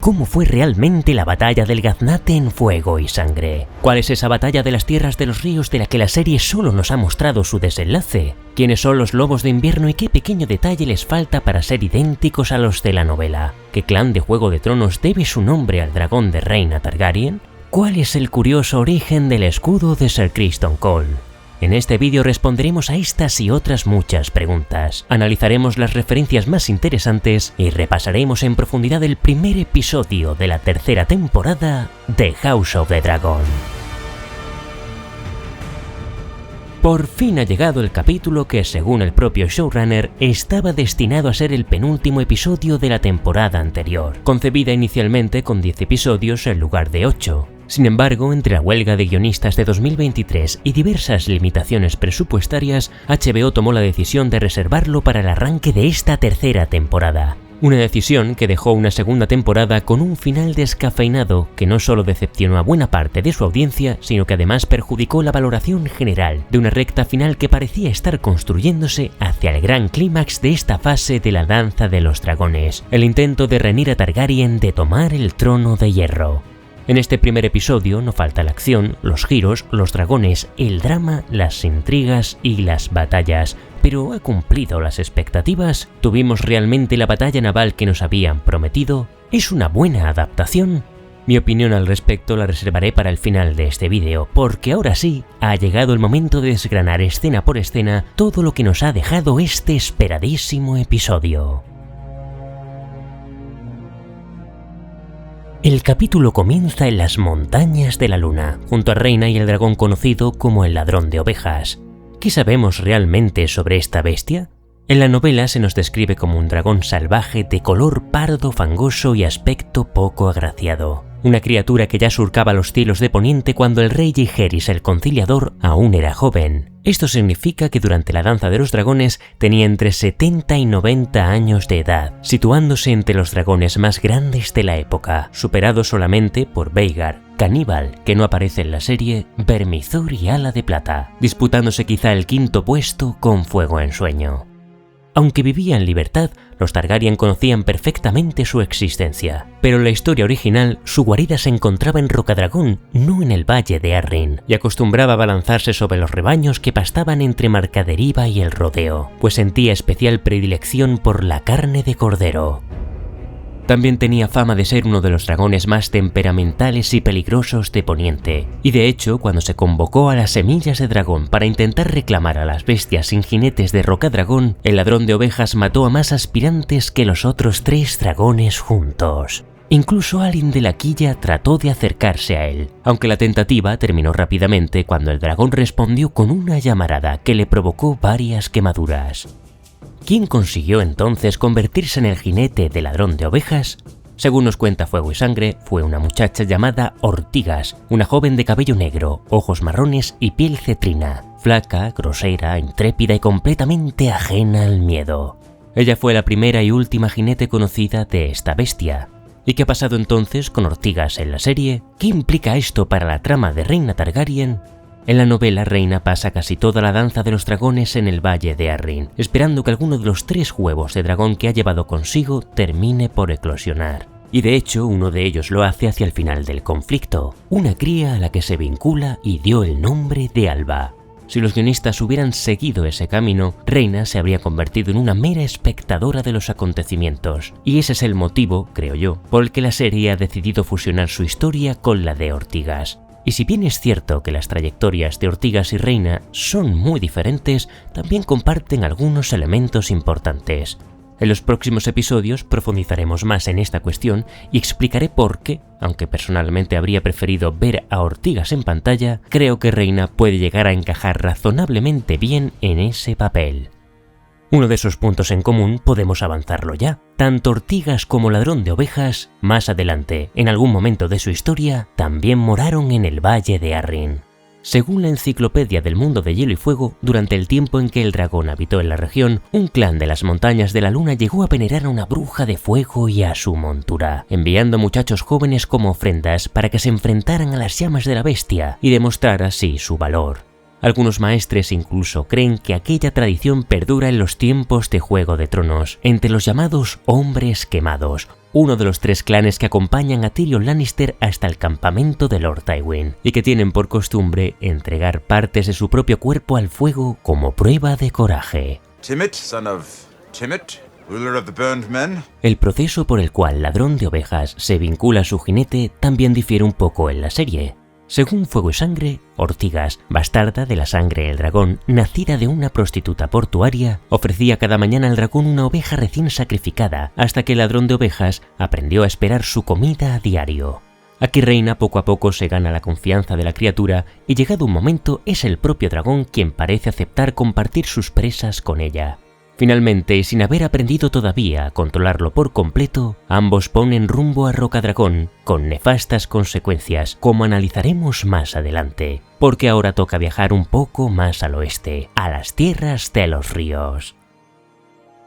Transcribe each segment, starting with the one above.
¿Cómo fue realmente la batalla del Gaznate en Fuego y Sangre? ¿Cuál es esa batalla de las tierras de los ríos de la que la serie solo nos ha mostrado su desenlace? ¿Quiénes son los lobos de invierno y qué pequeño detalle les falta para ser idénticos a los de la novela? ¿Qué clan de Juego de Tronos debe su nombre al dragón de Rhaena Targaryen? ¿Cuál es el curioso origen del escudo de Ser Criston Cole? En este vídeo responderemos a estas y otras muchas preguntas, analizaremos las referencias más interesantes y repasaremos en profundidad el primer episodio de la tercera temporada de House of the Dragon. Por fin ha llegado el capítulo que, según el propio showrunner, estaba destinado a ser el penúltimo episodio de la temporada anterior, concebida inicialmente con 10 episodios en lugar de 8. Sin embargo, entre la huelga de guionistas de 2023 y diversas limitaciones presupuestarias, HBO tomó la decisión de reservarlo para el arranque de esta tercera temporada. Una decisión que dejó una segunda temporada con un final descafeinado que no solo decepcionó a buena parte de su audiencia, sino que además perjudicó la valoración general de una recta final que parecía estar construyéndose hacia el gran clímax de esta fase de la Danza de los Dragones, el intento de Rhaenyra Targaryen de tomar el trono de hierro. En este primer episodio no falta la acción, los giros, los dragones, el drama, las intrigas y las batallas. ¿Pero ha cumplido las expectativas? ¿Tuvimos realmente la batalla naval que nos habían prometido? ¿Es una buena adaptación? Mi opinión al respecto la reservaré para el final de este vídeo, porque ahora sí, ha llegado el momento de desgranar escena por escena todo lo que nos ha dejado este esperadísimo episodio. El capítulo comienza en las montañas de la luna, junto a Rhaena y el dragón conocido como el ladrón de ovejas. ¿Qué sabemos realmente sobre esta bestia? En la novela se nos describe como un dragón salvaje de color pardo fangoso y aspecto poco agraciado. Una criatura que ya surcaba los cielos de Poniente cuando el rey Jaehaerys el Conciliador aún era joven. Esto significa que durante la Danza de los Dragones tenía entre 70 y 90 años de edad, situándose entre los dragones más grandes de la época, superado solamente por Vhagar, Caníbal, que no aparece en la serie, Vermithor y Ala de Plata, disputándose quizá el quinto puesto con Fuego en Sueño. Aunque vivía en libertad, los Targaryen conocían perfectamente su existencia, pero en la historia original su guarida se encontraba en Rocadragón, no en el Valle de Arryn, y acostumbraba a balanzarse sobre los rebaños que pastaban entre Marcaderiva y el Rodeo, pues sentía especial predilección por la carne de cordero. También tenía fama de ser uno de los dragones más temperamentales y peligrosos de Poniente, y de hecho, cuando se convocó a las semillas de dragón para intentar reclamar a las bestias sin jinetes de Rocadragón, el ladrón de ovejas mató a más aspirantes que los otros 3 dragones juntos. Incluso Alyn de la Quilla trató de acercarse a él, aunque la tentativa terminó rápidamente cuando el dragón respondió con una llamarada que le provocó varias quemaduras. ¿Quién consiguió entonces convertirse en el jinete del ladrón de ovejas? Según nos cuenta Fuego y Sangre, fue una muchacha llamada Ortigas, una joven de cabello negro, ojos marrones y piel cetrina, flaca, grosera, intrépida y completamente ajena al miedo. Ella fue la primera y última jinete conocida de esta bestia. ¿Y qué ha pasado entonces con Ortigas en la serie? ¿Qué implica esto para la trama de Rhaena Targaryen? En la novela, Rhaena pasa casi toda la danza de los dragones en el Valle de Arryn, esperando que alguno de los 3 huevos de dragón que ha llevado consigo termine por eclosionar. Y de hecho, uno de ellos lo hace hacia el final del conflicto, una cría a la que se vincula y dio el nombre de Alba. Si los guionistas hubieran seguido ese camino, Rhaena se habría convertido en una mera espectadora de los acontecimientos, y ese es el motivo, creo yo, por el que la serie ha decidido fusionar su historia con la de Ortigas. Y si bien es cierto que las trayectorias de Ortigas y Rhaena son muy diferentes, también comparten algunos elementos importantes. En los próximos episodios profundizaremos más en esta cuestión y explicaré por qué, aunque personalmente habría preferido ver a Ortigas en pantalla, creo que Rhaena puede llegar a encajar razonablemente bien en ese papel. Uno de esos puntos en común podemos avanzarlo ya. Tanto Ortigas como Ladrón de Ovejas, más adelante, en algún momento de su historia, también moraron en el Valle de Arryn. Según la Enciclopedia del Mundo de Hielo y Fuego, durante el tiempo en que el dragón habitó en la región, un clan de las Montañas de la Luna llegó a venerar a una bruja de fuego y a su montura, enviando muchachos jóvenes como ofrendas para que se enfrentaran a las llamas de la bestia y demostrar así su valor. Algunos maestres incluso creen que aquella tradición perdura en los tiempos de Juego de Tronos, entre los llamados hombres quemados, uno de los 3 clanes que acompañan a Tyrion Lannister hasta el campamento de Lord Tywin, y que tienen por costumbre entregar partes de su propio cuerpo al fuego como prueba de coraje. Timett, son of Timett, ruler of the Burned Men. El proceso por el cual Ladrón de Ovejas se vincula a su jinete también difiere un poco en la serie. Según Fuego y Sangre, Ortigas, bastarda de la sangre del dragón, nacida de una prostituta portuaria, ofrecía cada mañana al dragón una oveja recién sacrificada hasta que el Ladrón de Ovejas aprendió a esperar su comida a diario. Aquí Rhaena poco a poco se gana la confianza de la criatura y llegado un momento es el propio dragón quien parece aceptar compartir sus presas con ella. Finalmente, y sin haber aprendido todavía a controlarlo por completo, ambos ponen rumbo a Rocadragón, con nefastas consecuencias, como analizaremos más adelante, porque ahora toca viajar un poco más al oeste, a las tierras de los ríos.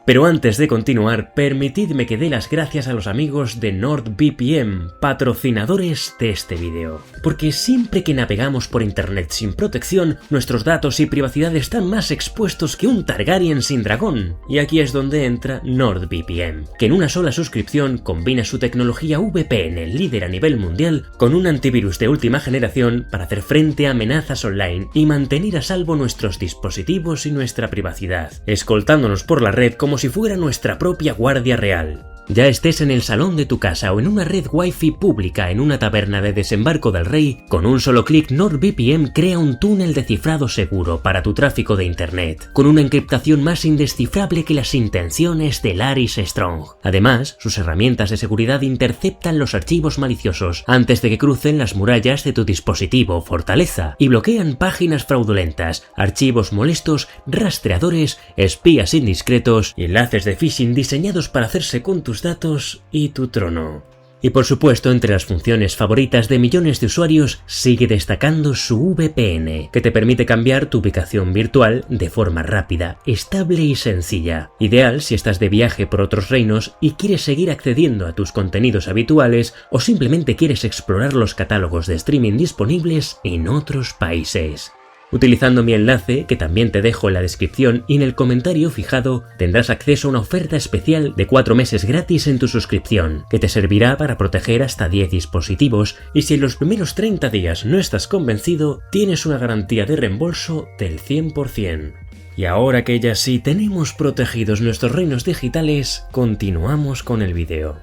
Pero antes de continuar, permitidme que dé las gracias a los amigos de NordVPN, patrocinadores de este vídeo. Porque siempre que navegamos por internet sin protección, nuestros datos y privacidad están más expuestos que un Targaryen sin dragón. Y aquí es donde entra NordVPN, que en una sola suscripción combina su tecnología VPN líder a nivel mundial con un antivirus de última generación para hacer frente a amenazas online y mantener a salvo nuestros dispositivos y nuestra privacidad, escoltándonos por la red como si fuera nuestra propia guardia real. Ya estés en el salón de tu casa o en una red wifi pública en una taberna de Desembarco del Rey, con un solo clic NordVPN crea un túnel de cifrado seguro para tu tráfico de internet, con una encriptación más indescifrable que las intenciones de Larys Strong. Además, sus herramientas de seguridad interceptan los archivos maliciosos antes de que crucen las murallas de tu dispositivo o fortaleza y bloquean páginas fraudulentas, archivos molestos, rastreadores, espías indiscretos y enlaces de phishing diseñados para hacerse con tus datos y tu trono. Y por supuesto, entre las funciones favoritas de millones de usuarios sigue destacando su VPN, que te permite cambiar tu ubicación virtual de forma rápida, estable y sencilla. Ideal si estás de viaje por otros reinos y quieres seguir accediendo a tus contenidos habituales o simplemente quieres explorar los catálogos de streaming disponibles en otros países. Utilizando mi enlace, que también te dejo en la descripción y en el comentario fijado, tendrás acceso a una oferta especial de 4 meses gratis en tu suscripción, que te servirá para proteger hasta 10 dispositivos y si en los primeros 30 días no estás convencido, tienes una garantía de reembolso del 100%. Y ahora que ya sí tenemos protegidos nuestros reinos digitales, continuamos con el vídeo.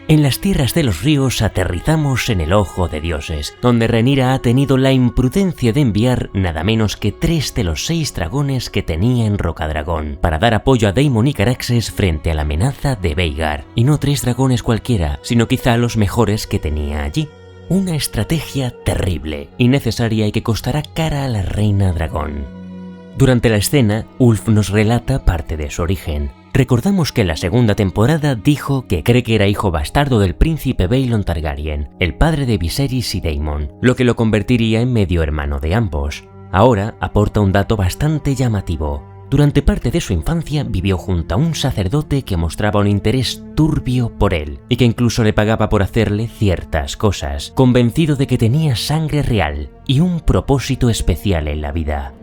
En las tierras de los ríos aterrizamos en el Ojo de Dioses, donde Rhaenyra ha tenido la imprudencia de enviar nada menos que 3 de los 6 dragones que tenía en Rocadragón, para dar apoyo a Daemon y Caraxes frente a la amenaza de Vhagar. Y no 3 dragones cualquiera, sino quizá los mejores que tenía allí. Una estrategia terrible, innecesaria y que costará cara a la Reina Dragón. Durante la escena, Ulf nos relata parte de su origen. Recordamos que en la segunda temporada dijo que cree que era hijo bastardo del príncipe Baelon Targaryen, el padre de Viserys y Daemon, lo que lo convertiría en medio hermano de ambos. Ahora aporta un dato bastante llamativo. Durante parte de su infancia vivió junto a un sacerdote que mostraba un interés turbio por él y que incluso le pagaba por hacerle ciertas cosas, convencido de que tenía sangre real y un propósito especial en la vida.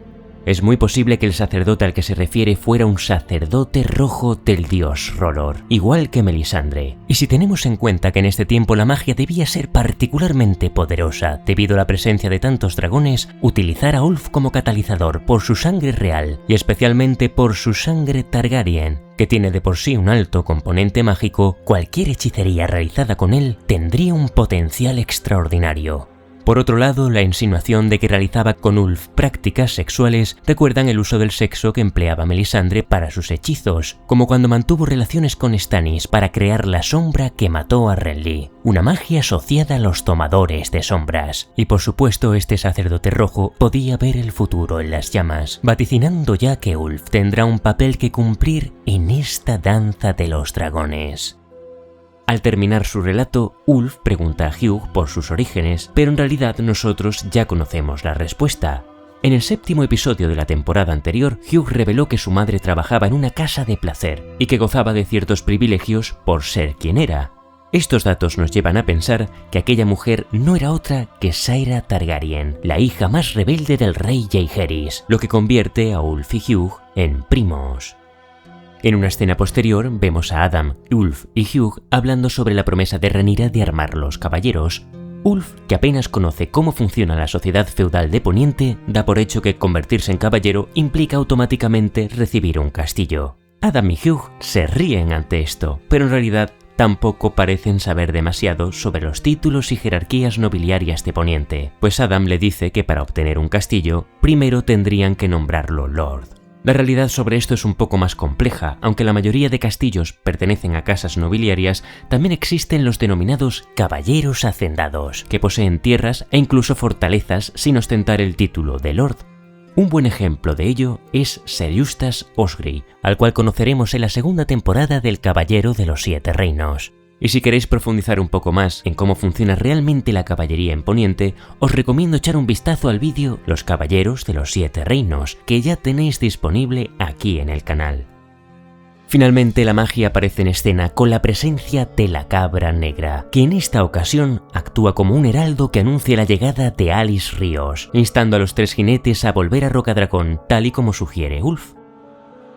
Es muy posible que el sacerdote al que se refiere fuera un sacerdote rojo del dios R'hllor, igual que Melisandre. Y si tenemos en cuenta que en este tiempo la magia debía ser particularmente poderosa debido a la presencia de tantos dragones, utilizar a Ulf como catalizador por su sangre real y especialmente por su sangre Targaryen, que tiene de por sí un alto componente mágico, cualquier hechicería realizada con él tendría un potencial extraordinario. Por otro lado, la insinuación de que realizaba con Ulf prácticas sexuales recuerdan el uso del sexo que empleaba Melisandre para sus hechizos, como cuando mantuvo relaciones con Stannis para crear la sombra que mató a Renly, una magia asociada a los tomadores de sombras. Y por supuesto, este sacerdote rojo podía ver el futuro en las llamas, vaticinando ya que Ulf tendrá un papel que cumplir en esta danza de los dragones. Al terminar su relato, Ulf pregunta a Hugh por sus orígenes, pero en realidad nosotros ya conocemos la respuesta. En el 7º episodio de la temporada anterior, Hugh reveló que su madre trabajaba en una casa de placer y que gozaba de ciertos privilegios por ser quien era. Estos datos nos llevan a pensar que aquella mujer no era otra que Saera Targaryen, la hija más rebelde del rey Jaehaerys, lo que convierte a Ulf y Hugh en primos. En una escena posterior vemos a Adam, Ulf y Hugh hablando sobre la promesa de Rhaenyra de armar los caballeros. Ulf, que apenas conoce cómo funciona la sociedad feudal de Poniente, da por hecho que convertirse en caballero implica automáticamente recibir un castillo. Adam y Hugh se ríen ante esto, pero en realidad tampoco parecen saber demasiado sobre los títulos y jerarquías nobiliarias de Poniente, pues Adam le dice que para obtener un castillo, primero tendrían que nombrarlo Lord. La realidad sobre esto es un poco más compleja, aunque la mayoría de castillos pertenecen a casas nobiliarias, también existen los denominados caballeros hacendados, que poseen tierras e incluso fortalezas sin ostentar el título de Lord. Un buen ejemplo de ello es Ser Eustace Osgrey, al cual conoceremos en la segunda temporada del Caballero de los Siete Reinos. Y si queréis profundizar un poco más en cómo funciona realmente la caballería en Poniente, os recomiendo echar un vistazo al vídeo Los Caballeros de los Siete Reinos, que ya tenéis disponible aquí en el canal. Finalmente la magia aparece en escena con la presencia de la Cabra Negra, que en esta ocasión actúa como un heraldo que anuncia la llegada de Alys Ríos, instando a los tres jinetes a volver a Rocadragón, tal y como sugiere Ulf.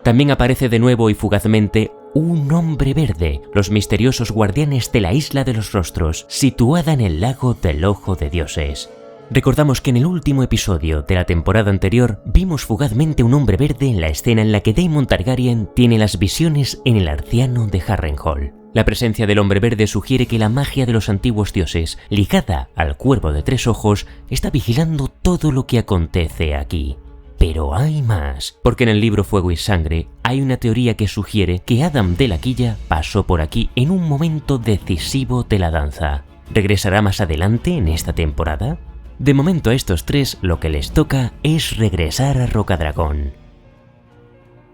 También aparece de nuevo y fugazmente un hombre verde, los misteriosos guardianes de la Isla de los Rostros, situada en el lago del Ojo de Dioses. Recordamos que en el último episodio de la temporada anterior vimos fugazmente un hombre verde en la escena en la que Daemon Targaryen tiene las visiones en el Arciano de Harrenhal. La presencia del hombre verde sugiere que la magia de los antiguos dioses, ligada al Cuervo de Tres Ojos, está vigilando todo lo que acontece aquí. Pero hay más, porque en el libro Fuego y Sangre hay una teoría que sugiere que Adam de la Quilla pasó por aquí en un momento decisivo de la danza. ¿Regresará más adelante en esta temporada? De momento a estos tres lo que les toca es regresar a Rocadragón.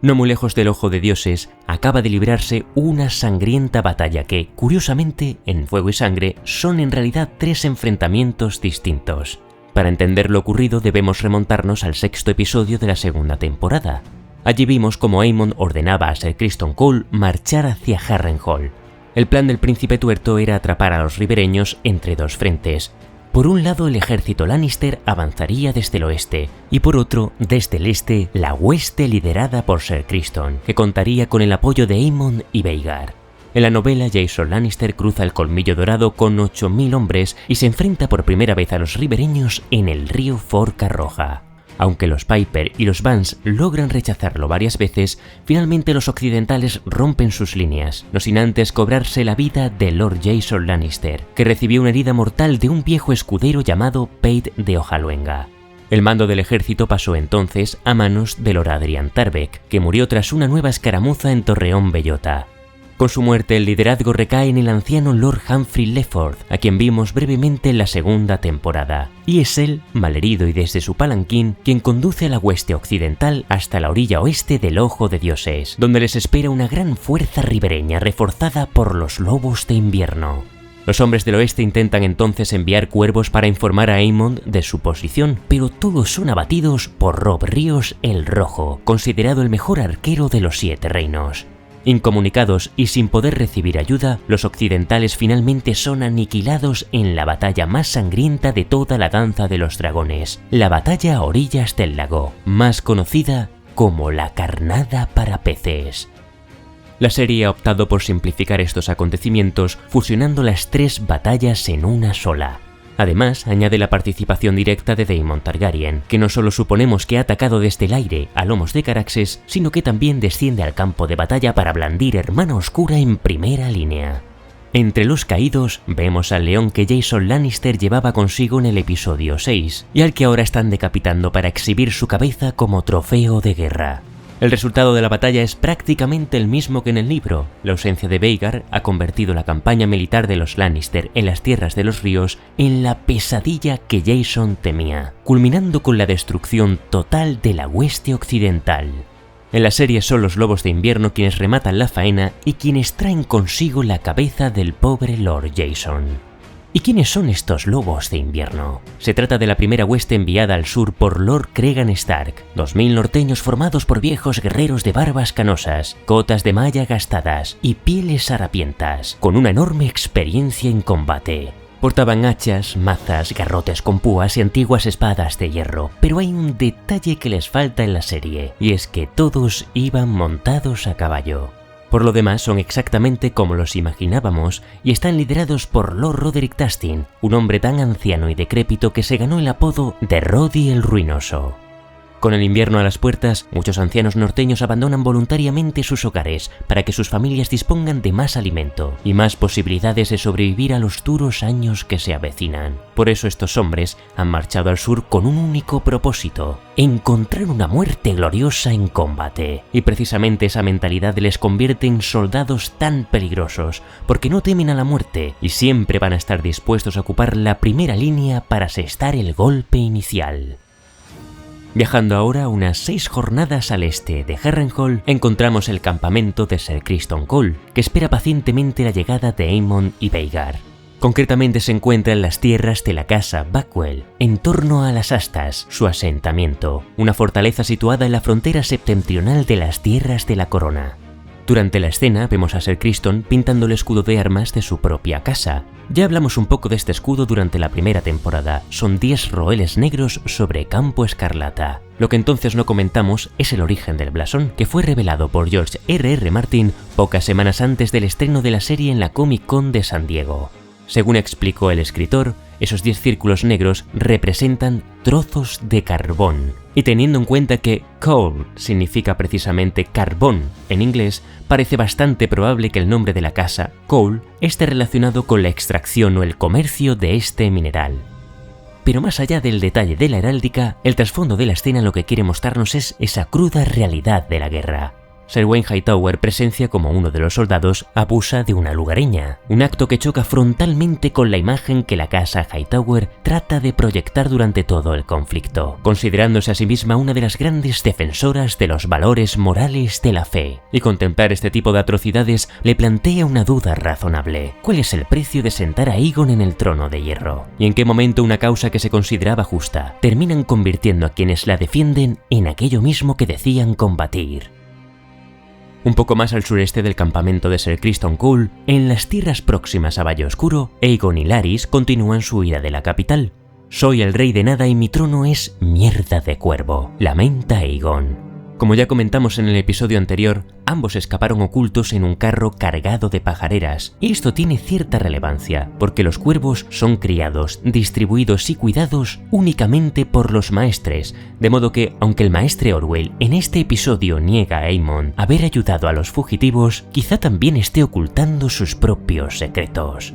No muy lejos del Ojo de Dioses acaba de librarse una sangrienta batalla que, curiosamente, en Fuego y Sangre son en realidad tres enfrentamientos distintos. Para entender lo ocurrido debemos remontarnos al sexto episodio de la segunda temporada. Allí vimos cómo Aemon ordenaba a Ser Criston Cole marchar hacia Harrenhal. El plan del príncipe tuerto era atrapar a los ribereños entre dos frentes. Por un lado el ejército Lannister avanzaría desde el oeste y por otro, desde el este, la hueste liderada por Ser Criston, que contaría con el apoyo de Aemon y Vhagar. En la novela, Jason Lannister cruza el Colmillo Dorado con 8000 hombres y se enfrenta por primera vez a los ribereños en el río Forca Roja. Aunque los Piper y los Vance logran rechazarlo varias veces, finalmente los occidentales rompen sus líneas, no sin antes cobrarse la vida de Lord Jason Lannister, que recibió una herida mortal de un viejo escudero llamado Pate de Hojaluenga. El mando del ejército pasó entonces a manos de Lord Adrian Tarbeck, que murió tras una nueva escaramuza en Torreón Bellota. Con su muerte el liderazgo recae en el anciano Lord Humphrey Leford, a quien vimos brevemente en la segunda temporada, y es él, malherido y desde su palanquín, quien conduce a la hueste occidental hasta la orilla oeste del Ojo de Dioses, donde les espera una gran fuerza ribereña reforzada por los lobos de invierno. Los hombres del oeste intentan entonces enviar cuervos para informar a Aemon de su posición, pero todos son abatidos por Robb Ríos el Rojo, considerado el mejor arquero de los Siete Reinos. Incomunicados y sin poder recibir ayuda, los occidentales finalmente son aniquilados en la batalla más sangrienta de toda la Danza de los Dragones, la batalla a orillas del lago, más conocida como la Carnada para Peces. La serie ha optado por simplificar estos acontecimientos fusionando las tres batallas en una sola. Además, añade la participación directa de Daemon Targaryen, que no solo suponemos que ha atacado desde el aire a lomos de Caraxes, sino que también desciende al campo de batalla para blandir Hermana Oscura en primera línea. Entre los caídos, vemos al león que Jason Lannister llevaba consigo en el episodio 6, y al que ahora están decapitando para exhibir su cabeza como trofeo de guerra. El resultado de la batalla es prácticamente el mismo que en el libro. La ausencia de Vhagar ha convertido la campaña militar de los Lannister en las tierras de los ríos en la pesadilla que Jason temía, culminando con la destrucción total de la hueste occidental. En la serie son los lobos de invierno quienes rematan la faena y quienes traen consigo la cabeza del pobre Lord Jason. ¿Y quiénes son estos lobos de invierno? Se trata de la primera hueste enviada al sur por Lord Cregan Stark, 2000 norteños formados por viejos guerreros de barbas canosas, cotas de malla gastadas y pieles harapientas, con una enorme experiencia en combate. Portaban hachas, mazas, garrotes con púas y antiguas espadas de hierro, pero hay un detalle que les falta en la serie, y es que todos iban montados a caballo. Por lo demás son exactamente como los imaginábamos y están liderados por Lord Roderick Dustin, un hombre tan anciano y decrépito que se ganó el apodo de Roddy el Ruinoso. Con el invierno a las puertas, muchos ancianos norteños abandonan voluntariamente sus hogares para que sus familias dispongan de más alimento y más posibilidades de sobrevivir a los duros años que se avecinan. Por eso estos hombres han marchado al sur con un único propósito: encontrar una muerte gloriosa en combate. Y precisamente esa mentalidad les convierte en soldados tan peligrosos, porque no temen a la muerte y siempre van a estar dispuestos a ocupar la primera línea para asestar el golpe inicial. Viajando ahora unas 6 jornadas al este de Harrenhal, encontramos el campamento de Sir Criston Cole, que espera pacientemente la llegada de Aemon y Vhagar. Concretamente se encuentra en las tierras de la casa Backwell, en torno a las Astas, su asentamiento, una fortaleza situada en la frontera septentrional de las tierras de la corona. Durante la escena vemos a Sir Criston pintando el escudo de armas de su propia casa. Ya hablamos un poco de este escudo durante la primera temporada, son 10 roeles negros sobre campo escarlata. Lo que entonces no comentamos es el origen del blasón, que fue revelado por George R.R. Martin pocas semanas antes del estreno de la serie en la Comic Con de San Diego. Según explicó el escritor, esos 10 círculos negros representan trozos de carbón. Y teniendo en cuenta que coal significa precisamente carbón en inglés, parece bastante probable que el nombre de la casa, Cole, esté relacionado con la extracción o el comercio de este mineral. Pero más allá del detalle de la heráldica, el trasfondo de la escena lo que quiere mostrarnos es esa cruda realidad de la guerra. Sir Wayne Hightower presencia como uno de los soldados abusa de una lugareña, un acto que choca frontalmente con la imagen que la casa Hightower trata de proyectar durante todo el conflicto, considerándose a sí misma una de las grandes defensoras de los valores morales de la fe. Y contemplar este tipo de atrocidades le plantea una duda razonable: ¿cuál es el precio de sentar a Aegon en el trono de hierro? ¿Y en qué momento una causa que se consideraba justa terminan convirtiendo a quienes la defienden en aquello mismo que decían combatir? Un poco más al sureste del campamento de Sir Criston Cole, en las tierras próximas a Valle Oscuro, Aegon y Larys continúan su huida de la capital. «Soy el rey de nada y mi trono es mierda de cuervo», lamenta Aegon. Como ya comentamos en el episodio anterior, ambos escaparon ocultos en un carro cargado de pajareras, y esto tiene cierta relevancia, porque los cuervos son criados, distribuidos y cuidados únicamente por los maestres, de modo que, aunque el maestre Orwell en este episodio niega a Aemon haber ayudado a los fugitivos, quizá también esté ocultando sus propios secretos.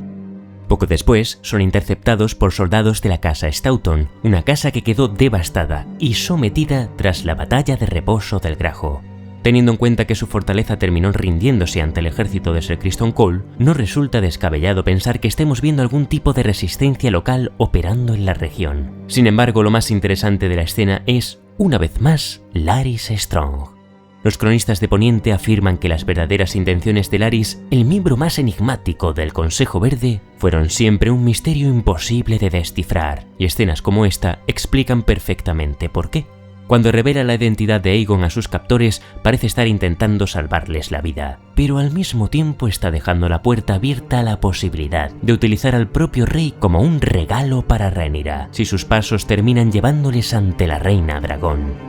Poco después, son interceptados por soldados de la casa Stoughton, una casa que quedó devastada y sometida tras la batalla de reposo del Grajo. Teniendo en cuenta que su fortaleza terminó rindiéndose ante el ejército de Sir Criston Cole, no resulta descabellado pensar que estemos viendo algún tipo de resistencia local operando en la región. Sin embargo, lo más interesante de la escena es, una vez más, Larys Strong. Los cronistas de Poniente afirman que las verdaderas intenciones de Larys, el miembro más enigmático del Consejo Verde, fueron siempre un misterio imposible de descifrar, y escenas como esta explican perfectamente por qué. Cuando revela la identidad de Aegon a sus captores, parece estar intentando salvarles la vida, pero al mismo tiempo está dejando la puerta abierta a la posibilidad de utilizar al propio rey como un regalo para Rhaenyra, si sus pasos terminan llevándoles ante la reina dragón.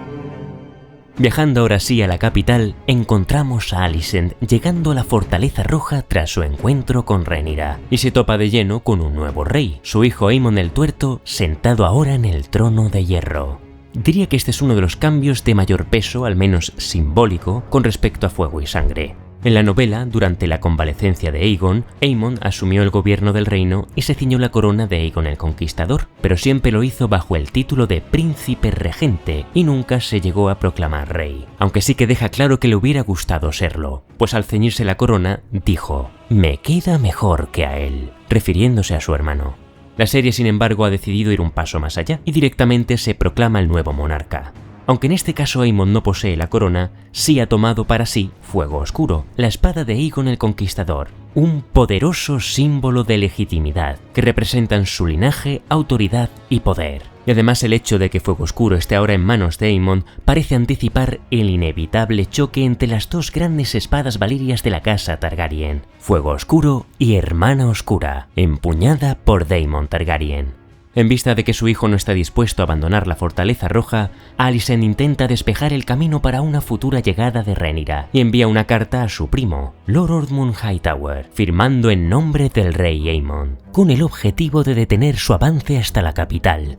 Viajando ahora sí a la capital, encontramos a Alicent llegando a la Fortaleza Roja tras su encuentro con Rhaenyra, y se topa de lleno con un nuevo rey, su hijo Aemon el Tuerto, sentado ahora en el trono de hierro. Diría que este es uno de los cambios de mayor peso, al menos simbólico, con respecto a Fuego y Sangre. En la novela, durante la convalecencia de Aegon, Aemon asumió el gobierno del reino y se ciñó la corona de Aegon el Conquistador, pero siempre lo hizo bajo el título de príncipe regente y nunca se llegó a proclamar rey, aunque sí que deja claro que le hubiera gustado serlo, pues al ceñirse la corona dijo: «Me queda mejor que a él», refiriéndose a su hermano. La serie, sin embargo, ha decidido ir un paso más allá y directamente se proclama el nuevo monarca. Aunque en este caso Aemon no posee la corona, sí ha tomado para sí Fuego Oscuro, la espada de Aegon el Conquistador, un poderoso símbolo de legitimidad que representan su linaje, autoridad y poder. Y además el hecho de que Fuego Oscuro esté ahora en manos de Aemon parece anticipar el inevitable choque entre las dos grandes espadas valirias de la casa Targaryen, Fuego Oscuro y Hermana Oscura, empuñada por Daemon Targaryen. En vista de que su hijo no está dispuesto a abandonar la Fortaleza Roja, Alicent intenta despejar el camino para una futura llegada de Rhaenyra y envía una carta a su primo, Lord Ordmund Hightower, firmando en nombre del rey Aemon, con el objetivo de detener su avance hasta la capital.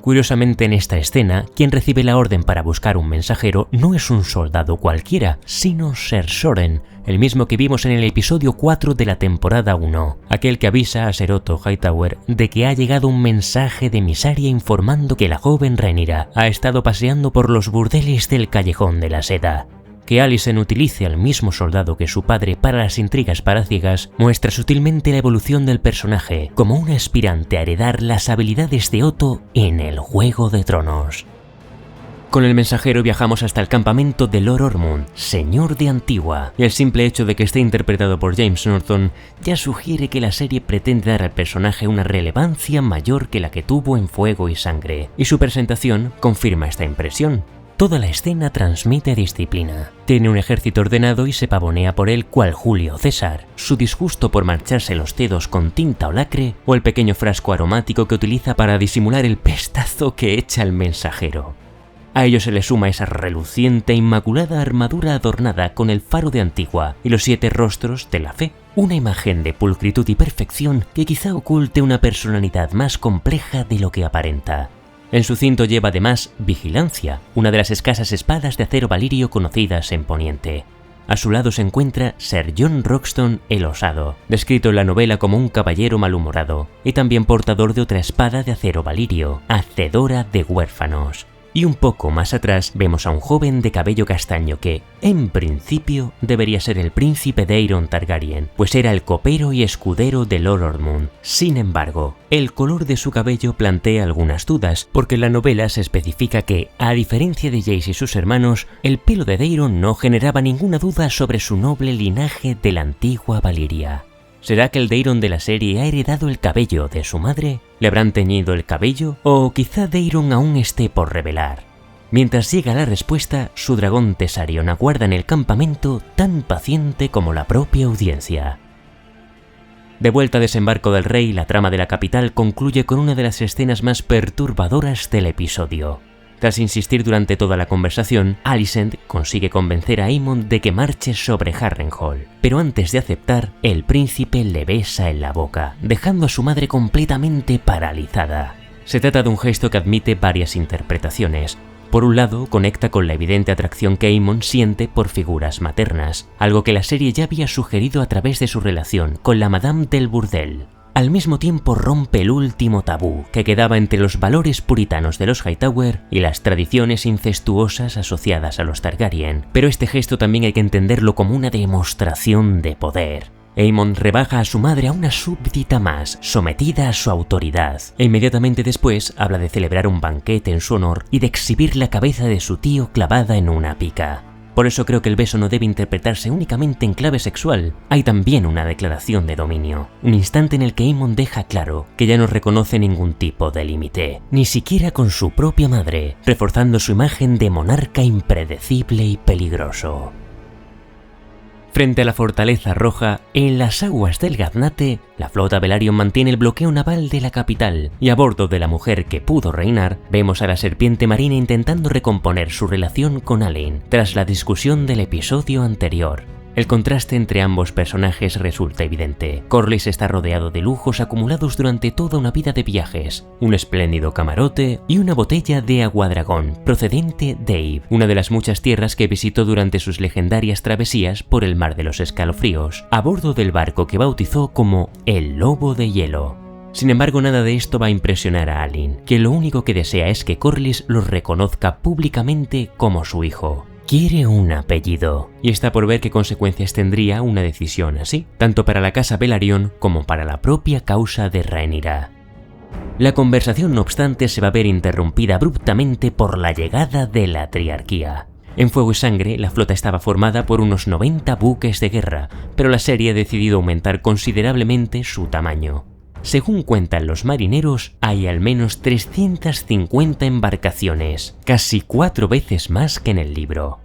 Curiosamente, en esta escena, quien recibe la orden para buscar un mensajero no es un soldado cualquiera, sino Ser Soren, el mismo que vimos en el episodio 4 de la temporada 1, aquel que avisa a Ser Otto Hightower de que ha llegado un mensaje de Mysaria informando que la joven Rhaenyra ha estado paseando por los burdeles del Callejón de la Seda. Que Alicent utilice al mismo soldado que su padre para las intrigas palaciegas muestra sutilmente la evolución del personaje como un aspirante a heredar las habilidades de Otto en el Juego de Tronos. Con el mensajero viajamos hasta el campamento de Lord Ormond, señor de Antigua, y el simple hecho de que esté interpretado por James Norton ya sugiere que la serie pretende dar al personaje una relevancia mayor que la que tuvo en Fuego y Sangre, y su presentación confirma esta impresión. Toda la escena transmite disciplina. Tiene un ejército ordenado y se pavonea por él cual Julio César, su disgusto por marcharse los dedos con tinta o lacre, o el pequeño frasco aromático que utiliza para disimular el pestazo que echa el mensajero. A ello se le suma esa reluciente e inmaculada armadura adornada con el faro de Antigua y los 7 rostros de la fe, una imagen de pulcritud y perfección que quizá oculte una personalidad más compleja de lo que aparenta. En su cinto lleva además Vigilancia, una de las escasas espadas de acero valirio conocidas en Poniente. A su lado se encuentra Ser Jon Roxton el Osado, descrito en la novela como un caballero malhumorado, y también portador de otra espada de acero valirio, hacedora de huérfanos. Y un poco más atrás vemos a un joven de cabello castaño que, en principio, debería ser el príncipe Daeron Targaryen, pues era el copero y escudero de Lord Ormond. Sin embargo, el color de su cabello plantea algunas dudas, porque en la novela se especifica que, a diferencia de Jace y sus hermanos, el pelo de Daeron no generaba ninguna duda sobre su noble linaje de la antigua Valiria. ¿Será que el Daeron de la serie ha heredado el cabello de su madre? ¿Le habrán teñido el cabello? ¿O quizá Daeron aún esté por revelar? Mientras llega la respuesta, su dragón Tessarion aguarda en el campamento tan paciente como la propia audiencia. De vuelta a Desembarco del Rey, la trama de la capital concluye con una de las escenas más perturbadoras del episodio. Tras insistir durante toda la conversación, Alicent consigue convencer a Aemon de que marche sobre Harrenhal, pero antes de aceptar, el príncipe le besa en la boca, dejando a su madre completamente paralizada. Se trata de un gesto que admite varias interpretaciones. Por un lado, conecta con la evidente atracción que Aemon siente por figuras maternas, algo que la serie ya había sugerido a través de su relación con la Madame del Burdel. Al mismo tiempo rompe el último tabú que quedaba entre los valores puritanos de los Hightower y las tradiciones incestuosas asociadas a los Targaryen, pero este gesto también hay que entenderlo como una demostración de poder. Aemon rebaja a su madre a una súbdita más, sometida a su autoridad, e inmediatamente después habla de celebrar un banquete en su honor y de exhibir la cabeza de su tío clavada en una pica. Por eso creo que el beso no debe interpretarse únicamente en clave sexual. Hay también una declaración de dominio, un instante en el que Aemon deja claro que ya no reconoce ningún tipo de límite, ni siquiera con su propia madre, reforzando su imagen de monarca impredecible y peligroso. Frente a la Fortaleza Roja, en las aguas del Gaznate, la flota Velaryon mantiene el bloqueo naval de la capital, y a bordo de la mujer que pudo reinar, vemos a la serpiente marina intentando recomponer su relación con Aelin, tras la discusión del episodio anterior. El contraste entre ambos personajes resulta evidente. Corlys está rodeado de lujos acumulados durante toda una vida de viajes, un espléndido camarote y una botella de aguadragón procedente de Eve, una de las muchas tierras que visitó durante sus legendarias travesías por el Mar de los Escalofríos, a bordo del barco que bautizó como el Lobo de Hielo. Sin embargo, nada de esto va a impresionar a Aelin, que lo único que desea es que Corlys los reconozca públicamente como su hijo. Quiere un apellido, y está por ver qué consecuencias tendría una decisión así, tanto para la casa Velaryon como para la propia causa de Rhaenyra. La conversación, no obstante, se va a ver interrumpida abruptamente por la llegada de la Triarquía. En Fuego y Sangre, la flota estaba formada por unos 90 buques de guerra, pero la serie ha decidido aumentar considerablemente su tamaño. Según cuentan los marineros, hay al menos 350 embarcaciones, casi 4 veces más que en el libro.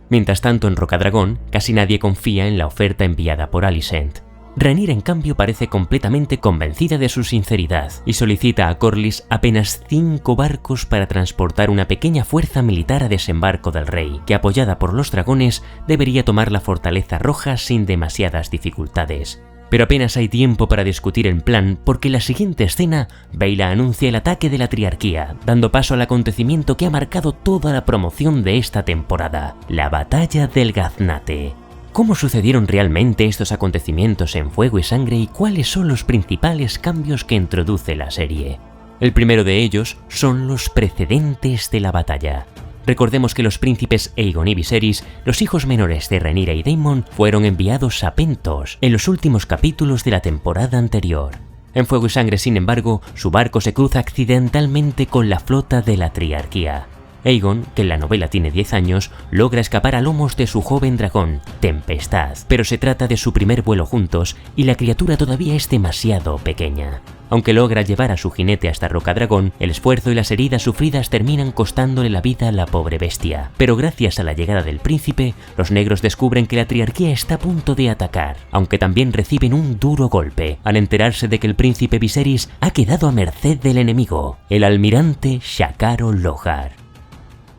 Mientras tanto, en Rocadragón, casi nadie confía en la oferta enviada por Alicent. Rhaenyra, en cambio, parece completamente convencida de su sinceridad y solicita a Corlys apenas 5 barcos para transportar una pequeña fuerza militar a desembarco del rey, que apoyada por los dragones debería tomar la Fortaleza Roja sin demasiadas dificultades. Pero apenas hay tiempo para discutir el plan porque en la siguiente escena, Baela anuncia el ataque de la Triarquía, dando paso al acontecimiento que ha marcado toda la promoción de esta temporada, la Batalla del Gaznate. ¿Cómo sucedieron realmente estos acontecimientos en Fuego y Sangre y cuáles son los principales cambios que introduce la serie? El primero de ellos son los precedentes de la batalla. Recordemos que los príncipes Aegon y Viserys, los hijos menores de Rhaenyra y Daemon, fueron enviados a Pentos en los últimos capítulos de la temporada anterior. En Fuego y Sangre, sin embargo, su barco se cruza accidentalmente con la flota de la Triarquía. Aegon, que en la novela tiene 10 años, logra escapar a lomos de su joven dragón, Tempestad, pero se trata de su primer vuelo juntos y la criatura todavía es demasiado pequeña. Aunque logra llevar a su jinete hasta Rocadragón, el esfuerzo y las heridas sufridas terminan costándole la vida a la pobre bestia. Pero gracias a la llegada del príncipe, los negros descubren que la Triarquía está a punto de atacar, aunque también reciben un duro golpe al enterarse de que el príncipe Viserys ha quedado a merced del enemigo, el almirante Shakaro Lohar.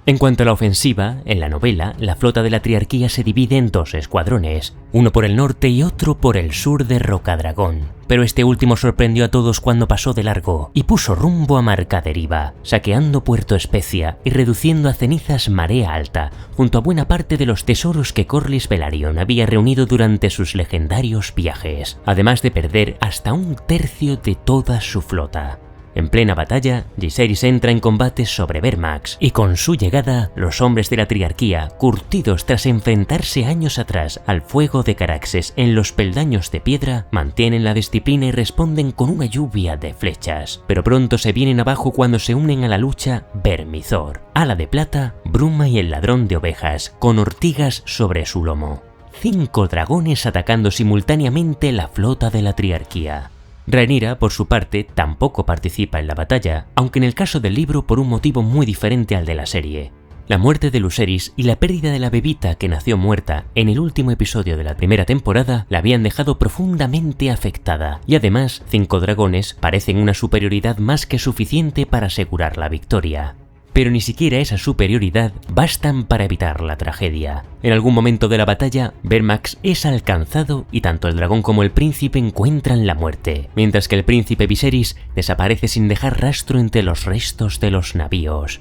En cuanto a la ofensiva, en la novela, la flota de la Triarquía se divide en 2 escuadrones, uno por el norte y otro por el sur de Rocadragón. Pero este último sorprendió a todos cuando pasó de largo y puso rumbo a Marca Deriva, saqueando Puerto Especia y reduciendo a cenizas Marea Alta, junto a buena parte de los tesoros que Corlys Velaryon había reunido durante sus legendarios viajes, además de perder hasta 1/3 de toda su flota. En plena batalla, Viserys entra en combate sobre Vermax y con su llegada, los hombres de la Triarquía, curtidos tras enfrentarse años atrás al fuego de Caraxes en los peldaños de piedra, mantienen la disciplina y responden con una lluvia de flechas. Pero pronto se vienen abajo cuando se unen a la lucha Vermithor, Ala de Plata, Bruma y el Ladrón de Ovejas, con ortigas sobre su lomo. 5 dragones atacando simultáneamente la flota de la Triarquía. Rhaenyra, por su parte, tampoco participa en la batalla, aunque en el caso del libro por un motivo muy diferente al de la serie. La muerte de Lucerys y la pérdida de la bebita que nació muerta en el último episodio de la primera temporada la habían dejado profundamente afectada, y además 5 dragones parecen una superioridad más que suficiente para asegurar la victoria. Pero ni siquiera esa superioridad bastan para evitar la tragedia. En algún momento de la batalla, Vermax es alcanzado y tanto el dragón como el príncipe encuentran la muerte, mientras que el príncipe Viserys desaparece sin dejar rastro entre los restos de los navíos.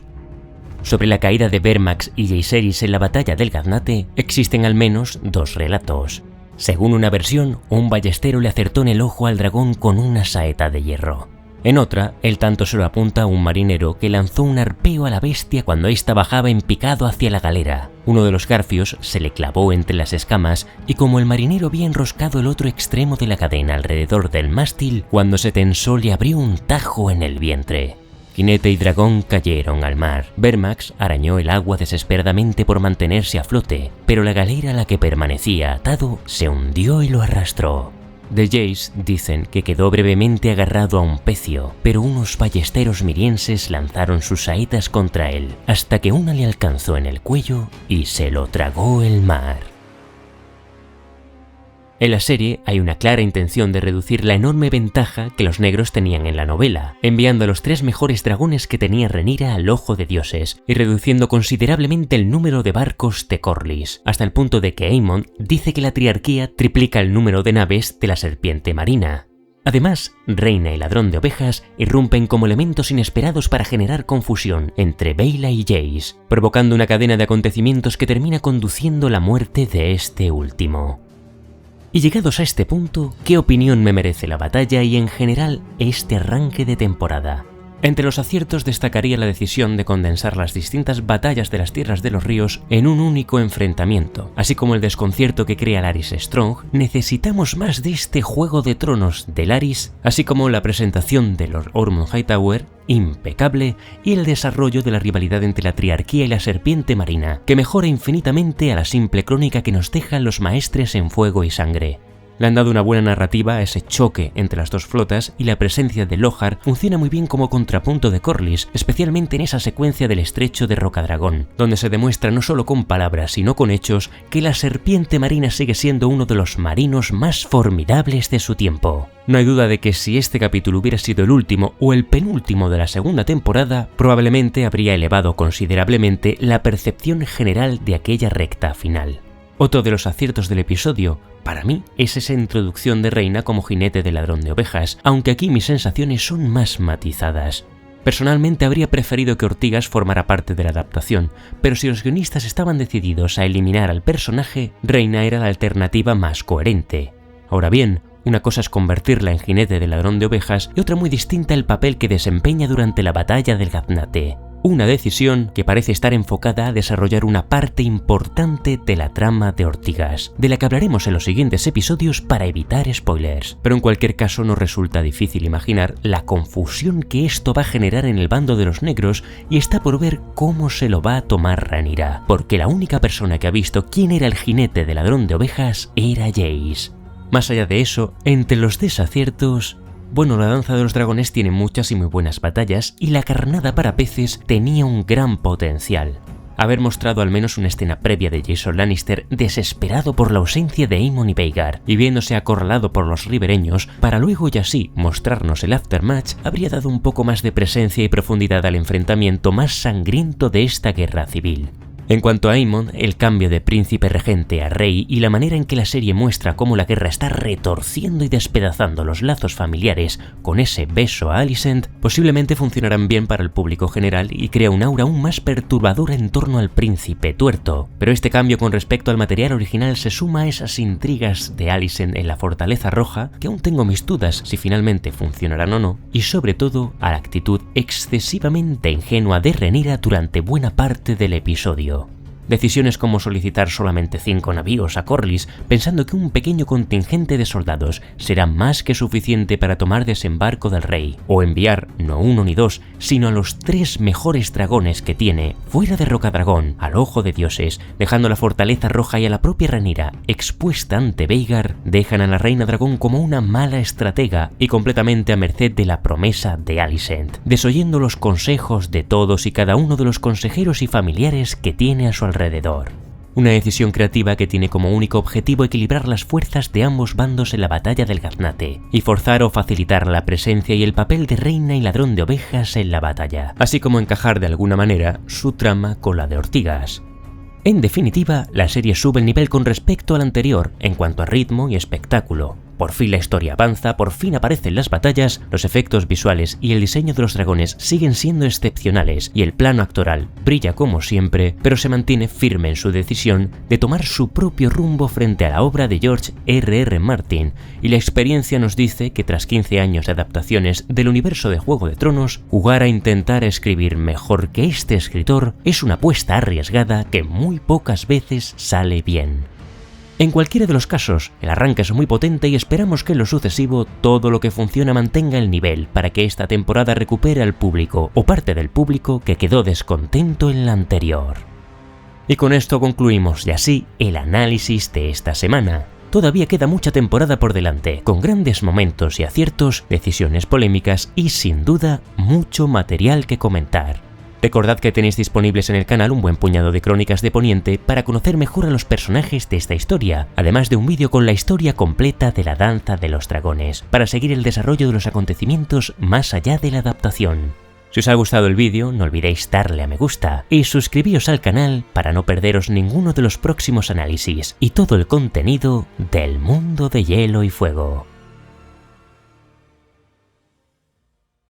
Sobre la caída de Vermax y Viserys en la batalla del Gaznate existen al menos 2 relatos. Según una versión, un ballestero le acertó en el ojo al dragón con una saeta de hierro. En otra, el tanto se lo apunta a un marinero que lanzó un arpeo a la bestia cuando ésta bajaba en picado hacia la galera. Uno de los garfios se le clavó entre las escamas y como el marinero había enroscado el otro extremo de la cadena alrededor del mástil, cuando se tensó le abrió un tajo en el vientre. Jinete y dragón cayeron al mar. Vermax arañó el agua desesperadamente por mantenerse a flote, pero la galera a la que permanecía atado se hundió y lo arrastró. De Jace dicen que quedó brevemente agarrado a un pecio, pero unos ballesteros mirienses lanzaron sus saetas contra él, hasta que una le alcanzó en el cuello y se lo tragó el mar. En la serie hay una clara intención de reducir la enorme ventaja que los negros tenían en la novela, enviando a los 3 mejores dragones que tenía Rhaenyra al Ojo de Dioses y reduciendo considerablemente el número de barcos de Corlys, hasta el punto de que Aemon dice que la Triarquía triplica el número de naves de la Serpiente Marina. Además, Reina y Ladrón de Ovejas irrumpen como elementos inesperados para generar confusión entre Baela y Jace, provocando una cadena de acontecimientos que termina conduciendo a la muerte de este último. Y llegados a este punto, ¿qué opinión me merece la batalla y en general este arranque de temporada? Entre los aciertos destacaría la decisión de condensar las distintas batallas de las Tierras de los Ríos en un único enfrentamiento, así como el desconcierto que crea Larys Strong. Necesitamos más de este Juego de Tronos de Larys, así como la presentación de Lord Ormond Hightower, impecable, y el desarrollo de la rivalidad entre la Triarquía y la Serpiente Marina, que mejora infinitamente a la simple crónica que nos dejan los maestres en Fuego y Sangre. Le han dado una buena narrativa a ese choque entre las dos flotas y la presencia de Lohar funciona muy bien como contrapunto de Corlys, especialmente en esa secuencia del estrecho de Rocadragón, donde se demuestra no solo con palabras sino con hechos que la serpiente marina sigue siendo uno de los marinos más formidables de su tiempo. No hay duda de que si este capítulo hubiera sido el último o el penúltimo de la segunda temporada, probablemente habría elevado considerablemente la percepción general de aquella recta final. Otro de los aciertos del episodio, para mí, es esa introducción de Reyna como jinete de ladrón de ovejas, aunque aquí mis sensaciones son más matizadas. Personalmente habría preferido que Ortigas formara parte de la adaptación, pero si los guionistas estaban decididos a eliminar al personaje, Reyna era la alternativa más coherente. Ahora bien, una cosa es convertirla en jinete de ladrón de ovejas y otra muy distinta el papel que desempeña durante la batalla del Gaznate. Una decisión que parece estar enfocada a desarrollar una parte importante de la trama de Ortigas, de la que hablaremos en los siguientes episodios para evitar spoilers. Pero en cualquier caso nos resulta difícil imaginar la confusión que esto va a generar en el bando de los negros y está por ver cómo se lo va a tomar Rhaenyra, porque la única persona que ha visto quién era el jinete de ladrón de ovejas era Jace. Más allá de eso, entre los desaciertos... Bueno, la Danza de los Dragones tiene muchas y muy buenas batallas y la Carnada para peces tenía un gran potencial. Haber mostrado al menos una escena previa de Jason Lannister desesperado por la ausencia de Aemon y Vhagar y viéndose acorralado por los ribereños para luego y así mostrarnos el aftermatch habría dado un poco más de presencia y profundidad al enfrentamiento más sangriento de esta guerra civil. En cuanto a Aemon, el cambio de príncipe regente a rey y la manera en que la serie muestra cómo la guerra está retorciendo y despedazando los lazos familiares con ese beso a Alicent, posiblemente funcionarán bien para el público general y crea un aura aún más perturbadora en torno al príncipe tuerto. Pero este cambio con respecto al material original se suma a esas intrigas de Alicent en la Fortaleza Roja, que aún tengo mis dudas si finalmente funcionarán o no, y sobre todo a la actitud excesivamente ingenua de Rhaenyra durante buena parte del episodio. Decisiones como solicitar solamente 5 navíos a Corlys, pensando que un pequeño contingente de soldados será más que suficiente para tomar desembarco del rey, o enviar no 1 ni 2, sino a los 3 mejores dragones que tiene fuera de Rocadragón, al ojo de dioses, dejando la Fortaleza Roja y a la propia Rhaenyra expuesta ante Vhagar, dejan a la Reina Dragón como una mala estratega y completamente a merced de la promesa de Alicent, desoyendo los consejos de todos y cada uno de los consejeros y familiares que tiene a su alrededor. Una decisión creativa que tiene como único objetivo equilibrar las fuerzas de ambos bandos en la batalla del Gaznate y forzar o facilitar la presencia y el papel de reina y ladrón de ovejas en la batalla, así como encajar de alguna manera su trama con la de Ortigas. En definitiva, la serie sube el nivel con respecto al anterior en cuanto a ritmo y espectáculo. Por fin la historia avanza, por fin aparecen las batallas, los efectos visuales y el diseño de los dragones siguen siendo excepcionales y el plano actoral brilla como siempre, pero se mantiene firme en su decisión de tomar su propio rumbo frente a la obra de George R.R. Martin, y la experiencia nos dice que tras 15 años de adaptaciones del universo de Juego de Tronos, jugar a intentar escribir mejor que este escritor es una apuesta arriesgada que muy pocas veces sale bien. En cualquiera de los casos, el arranque es muy potente y esperamos que en lo sucesivo todo lo que funciona mantenga el nivel para que esta temporada recupere al público o parte del público que quedó descontento en la anterior. Y con esto concluimos ya así el análisis de esta semana. Todavía queda mucha temporada por delante, con grandes momentos y aciertos, decisiones polémicas y sin duda mucho material que comentar. Recordad que tenéis disponibles en el canal un buen puñado de crónicas de Poniente para conocer mejor a los personajes de esta historia, además de un vídeo con la historia completa de la Danza de los Dragones, para seguir el desarrollo de los acontecimientos más allá de la adaptación. Si os ha gustado el vídeo, no olvidéis darle a me gusta y suscribíos al canal para no perderos ninguno de los próximos análisis y todo el contenido del mundo de Hielo y Fuego.